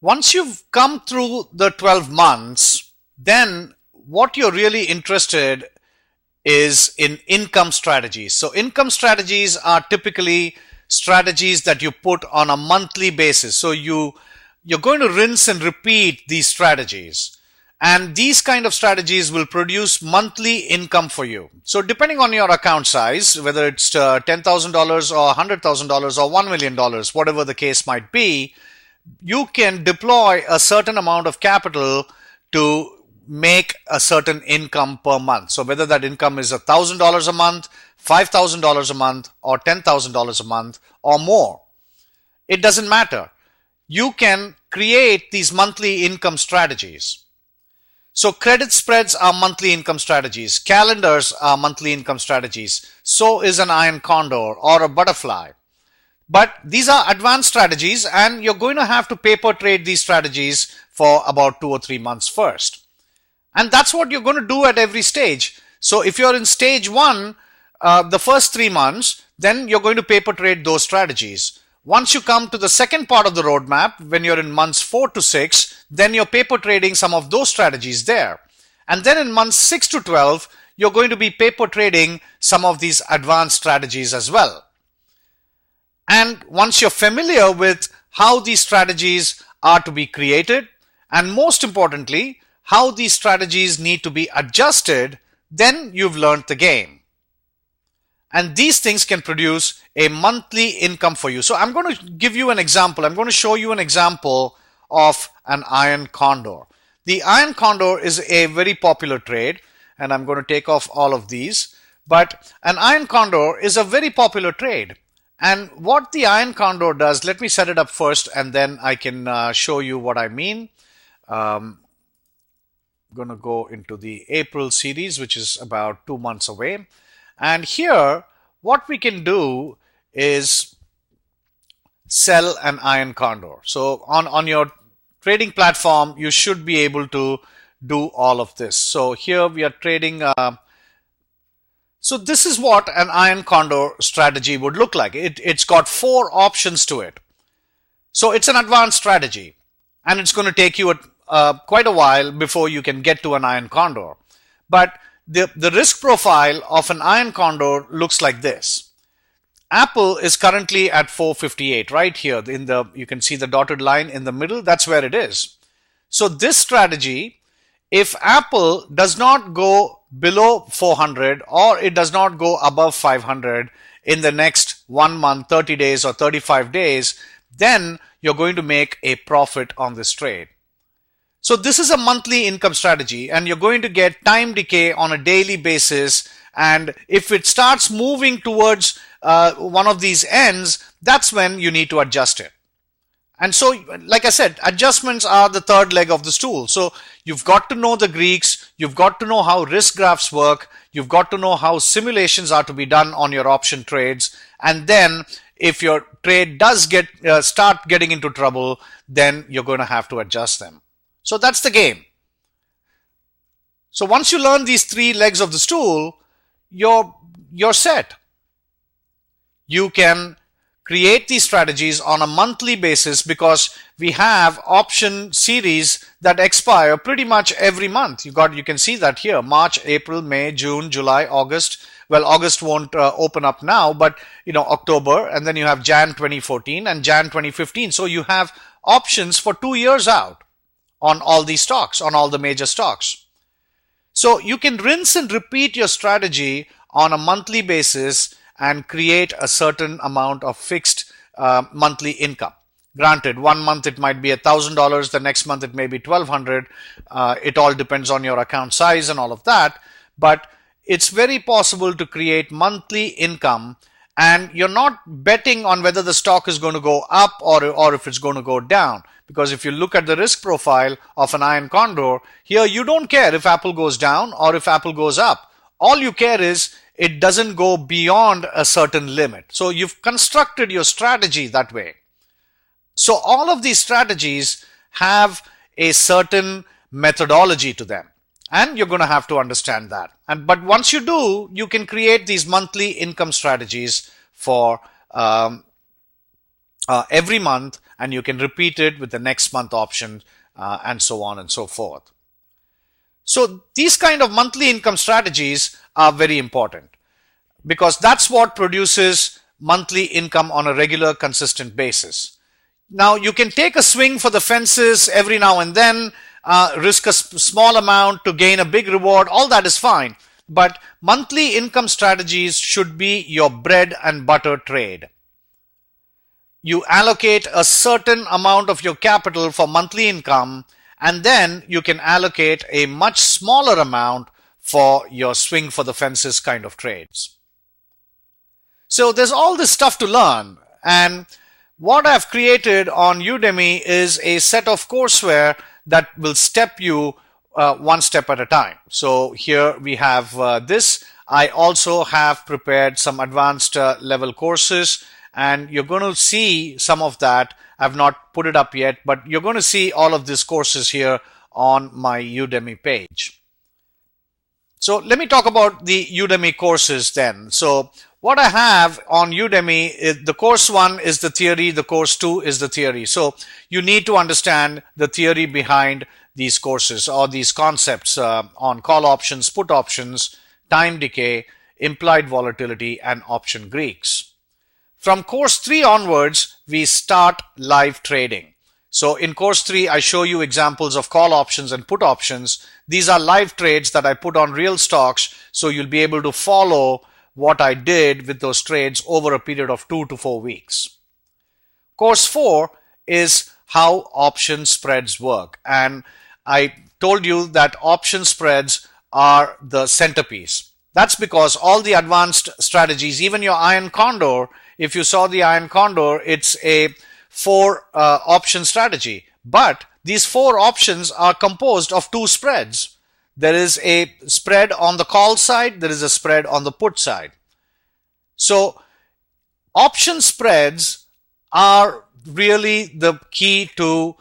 Once you've come through the 12 months, then what you're really interested is in income strategies. So income strategies are typically strategies that you put on a monthly basis. So you're going to rinse and repeat these strategies. And these kind of strategies will produce monthly income for you. So depending on your account size, whether it's $10,000 or $100,000 or $1 million, whatever the case might be, you can deploy a certain amount of capital to make a certain income per month. So whether that income is $1,000 a month, $5,000 a month, or $10,000 a month or more, it doesn't matter. You can create these monthly income strategies. So credit spreads are monthly income strategies. Calendars are monthly income strategies. So is an iron condor or a butterfly. But these are advanced strategies, and you're going to have to paper trade these strategies for about 2 or 3 months first. And that's what you're going to do at every stage. So if you're in stage 1, the first 3 months, then you're going to paper trade those strategies. Once you come to the second part of the roadmap, when you're in months 4 to 6, then you're paper trading some of those strategies there. And then in months 6 to 12, you're going to be paper trading some of these advanced strategies as well. And once you're familiar with how these strategies are to be created, and most importantly, how these strategies need to be adjusted, then you've learned the game. And these things can produce a monthly income for you. So I'm going to give you an example. I'm going to show you an example of an iron condor. The iron condor is a very popular trade, and I'm going to take off all of these. But an iron condor is a very popular trade. And what the iron condor does, let me set it up first, and then I can show you what I mean. I'm going to go into the April series, which is about 2 months away. And here, what we can do is sell an iron condor. So on your trading platform, you should be able to do all of this. So here we are trading. So this is what an iron condor strategy would look like. It's got 4 options to it. So it's an advanced strategy, and it's going to take you quite a while before you can get to an iron condor. But the risk profile of an iron condor looks like this. Apple is currently at 458 right here. You can see the dotted line in the middle. That's where it is. So this strategy, if Apple does not go below 400 or it does not go above 500 in the next 1 month, 30 days or 35 days, then you're going to make a profit on this trade. So this is a monthly income strategy, and you're going to get time decay on a daily basis. And if it starts moving towards one of these ends, that's when you need to adjust it. And so, like I said, adjustments are the third leg of the stool. So you've got to know the Greeks, you've got to know how risk graphs work, you've got to know how simulations are to be done on your option trades. And then if your trade does start getting into trouble, then you're going to have to adjust them. So that's the game. So once you learn these 3 legs of the stool, you're set. You can create these strategies on a monthly basis because we have option series that expire pretty much every month. You can see that here: March, April, May, June, July, August. Well, August won't open up now, but October, and then you have Jan 2014 and Jan 2015. So you have options for 2 years out on all these stocks, on all the major stocks. So you can rinse and repeat your strategy on a monthly basis and create a certain amount of fixed monthly income. Granted, 1 month it might be $1,000, the next month it may be $1,200. It all depends on your account size and all of that. But it's very possible to create monthly income, and you're not betting on whether the stock is going to go up or if it's going to go down. Because if you look at the risk profile of an iron condor, here you don't care if Apple goes down or if Apple goes up. All you care is it doesn't go beyond a certain limit. So you've constructed your strategy that way. So all of these strategies have a certain methodology to them, and you're going to have to understand that. But once you do, you can create these monthly income strategies for every month, and you can repeat it with the next month option and so on and so forth. So these kind of monthly income strategies are very important because that's what produces monthly income on a regular, consistent basis. Now, you can take a swing for the fences every now and then, risk a small amount to gain a big reward. All that is fine. But monthly income strategies should be your bread and butter trade. You allocate a certain amount of your capital for monthly income, and then you can allocate a much smaller amount for your swing for the fences kind of trades. So there's all this stuff to learn, and what I've created on Udemy is a set of courseware that will step you one step at a time. So here we have this. I also have prepared some advanced level courses, and you're going to see some of that. I've not put it up yet, but you're going to see all of these courses here on my Udemy page. So let me talk about the Udemy courses then. So what I have on Udemy is the course 1 is the theory, the course 2 is the theory. So you need to understand the theory behind these courses or these concepts on call options, put options, time decay, implied volatility, and option Greeks. From course 3 onwards, we start live trading. So in course 3, I show you examples of call options and put options. These are live trades that I put on real stocks, so you'll be able to follow what I did with those trades over a period of 2 to 4 weeks. Course 4 is how option spreads work. And I told you that option spreads are the centerpiece. That's because all the advanced strategies, even your Iron Condor, if you saw the Iron Condor, it's a 4 option strategy. But these 4 options are composed of 2 spreads. There is a spread on the call side, there is a spread on the put side. So option spreads are really the key to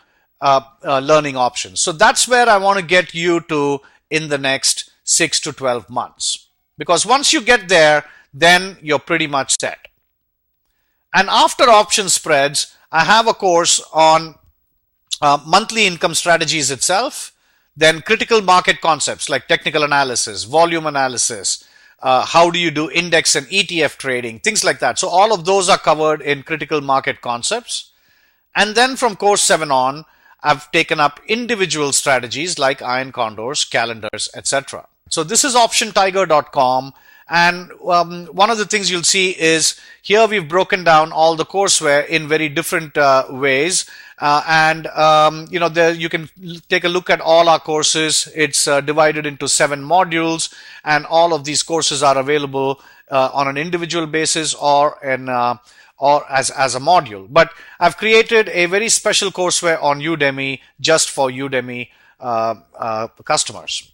learning options. So that's where I want to get you to in the next 6 to 12 months. Because once you get there, then you're pretty much set. And after option spreads, I have a course on monthly income strategies itself, then critical market concepts like technical analysis, volume analysis, how do you do index and ETF trading, things like that. So all of those are covered in critical market concepts. And then from course 7 on, I've taken up individual strategies like iron condors, calendars, etc. So this is Optiontiger.com. And one of the things you'll see is here we've broken down all the courseware in very different ways. There you can take a look at all our courses. It's divided into 7 modules, and all of these courses are available on an individual basis or as a module. But I've created a very special courseware on Udemy just for Udemy customers.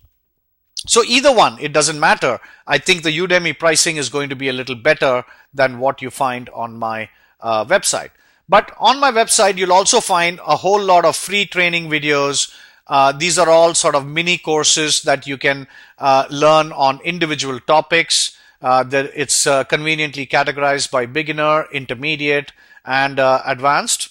So either one, it doesn't matter. I think the Udemy pricing is going to be a little better than what you find on my website. But on my website, you'll also find a whole lot of free training videos. These are all sort of mini courses that you can learn on individual topics. It's conveniently categorized by beginner, intermediate, and advanced.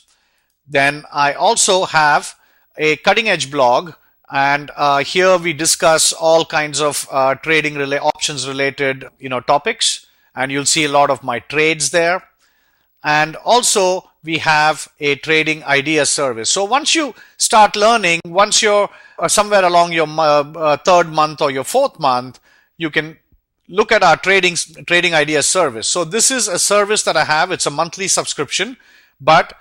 Then I also have a cutting edge blog. And here we discuss all kinds of trading options related topics, and you'll see a lot of my trades there. And also we have a trading idea service. So once you start learning, once you're somewhere along your 3rd month or your 4th month, you can look at our trading idea service. So this is a service that I have. It's a monthly subscription, but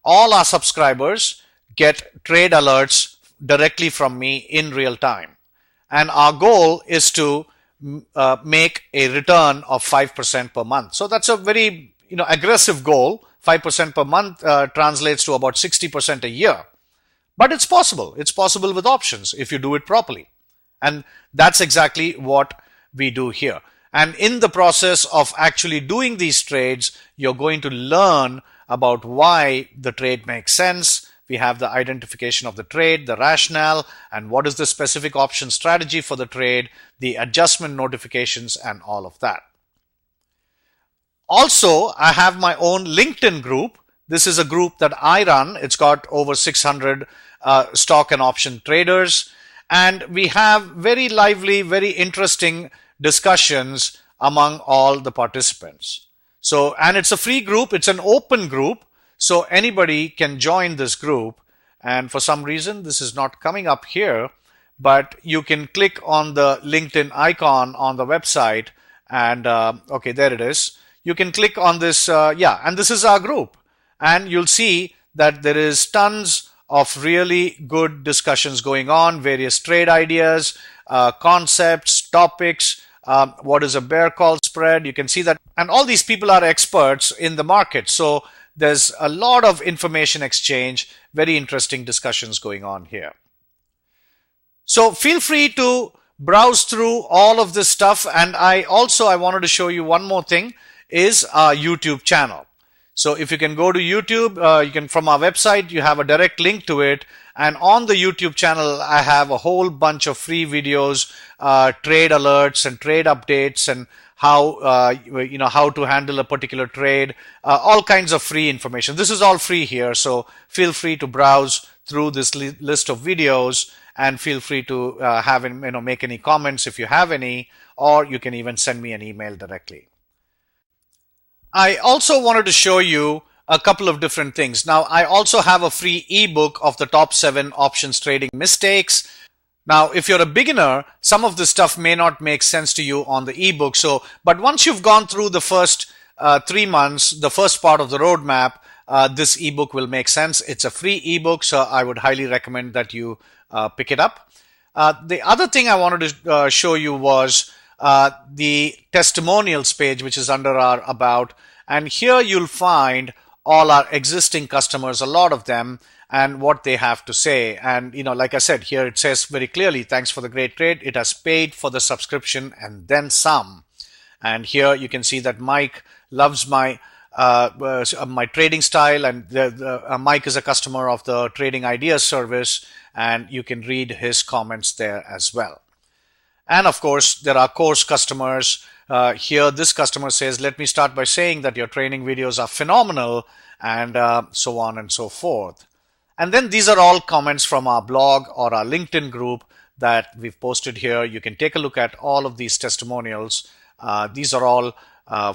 all our subscribers get trade alerts directly from me in real time. And our goal is to make a return of 5% per month. So that's a very aggressive goal. 5% per month translates to about 60% a year. But it's possible. It's possible with options if you do it properly. And that's exactly what we do here. And in the process of actually doing these trades, you're going to learn about why the trade makes sense. We have the identification of the trade, the rationale, and what is the specific option strategy for the trade, the adjustment notifications, and all of that. Also, I have my own LinkedIn group This is a group that I run. It's got over 600 stock and option traders. And we have very lively, very interesting discussions among all the participants. So, and it's a free group. It's an open group. So anybody can join this group. And for some reason, this is not coming up here, but you can click on the LinkedIn icon on the website. And okay, there it is. You can click on this. And this is our group. And you'll see that there is tons of really good discussions going on, various trade ideas, concepts, topics, what is a bear call spread. You can see that. And all these people are experts in the market. So there's a lot of information exchange, very interesting discussions going on here. So feel free to browse through all of this stuff. And I wanted to show you one more thing, is our YouTube channel. So if you can go to YouTube, you can, from our website, you have a direct link to it. And on the YouTube channel, I have a whole bunch of free videos, trade alerts and trade updates, and how to handle a particular trade, all kinds of free information. This is all free here. So feel free to browse through this list of videos, and feel free to make any comments if you have any, or you can even send me an email directly. I also wanted to show you a couple of different things. Now, I also have a free ebook of the top 7 options trading mistakes. Now, if you're a beginner, some of this stuff may not make sense to you on the ebook. But once you've gone through the first 3 months, the first part of the roadmap, this ebook will make sense. It's a free ebook, so I would highly recommend that you pick it up. The other thing I wanted to show you was the testimonials page, which is under our About. And here you'll find all our existing customers, a lot of them, and what they have to say. And, like I said, here it says very clearly, thanks for the great trade. It has paid for the subscription and then some. And here you can see that Mike loves my trading style, and Mike is a customer of the Trading Ideas service, and you can read his comments there as well. And of course, there are course customers. Here, this customer says, let me start by saying that your training videos are phenomenal, and so on and so forth. And then these are all comments from our blog or our LinkedIn group that we've posted here. You can take a look at all of these testimonials. These are all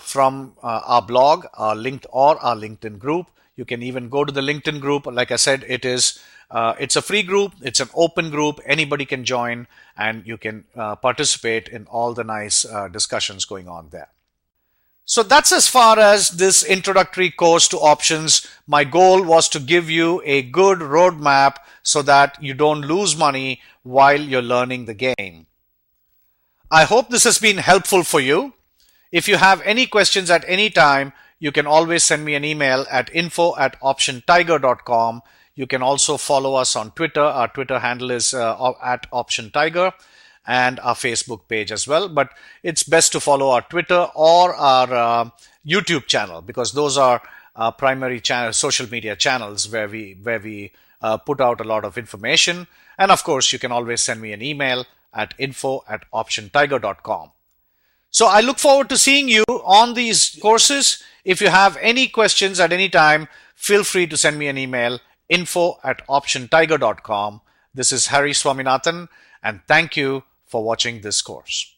from our blog, our LinkedIn group. You can even go to the LinkedIn group. Like I said, it's a free group. It's an open group. Anybody can join, and you can participate in all the nice discussions going on there. So that's as far as this introductory course to options. My goal was to give you a good roadmap so that you don't lose money while you're learning the game. I hope this has been helpful for you. If you have any questions at any time, you can always send me an email at info@optiontiger.com. You can also follow us on Twitter. Our Twitter handle is at Optiontiger, and our Facebook page as well. But it's best to follow our Twitter or our YouTube channel, because those are our primary social media channels where we put out a lot of information. And of course, you can always send me an email at info@optiontiger.com. So I look forward to seeing you on these courses. If you have any questions at any time, feel free to send me an email, info@optiontiger.com. This is Hari Swaminathan, and thank you for watching this course.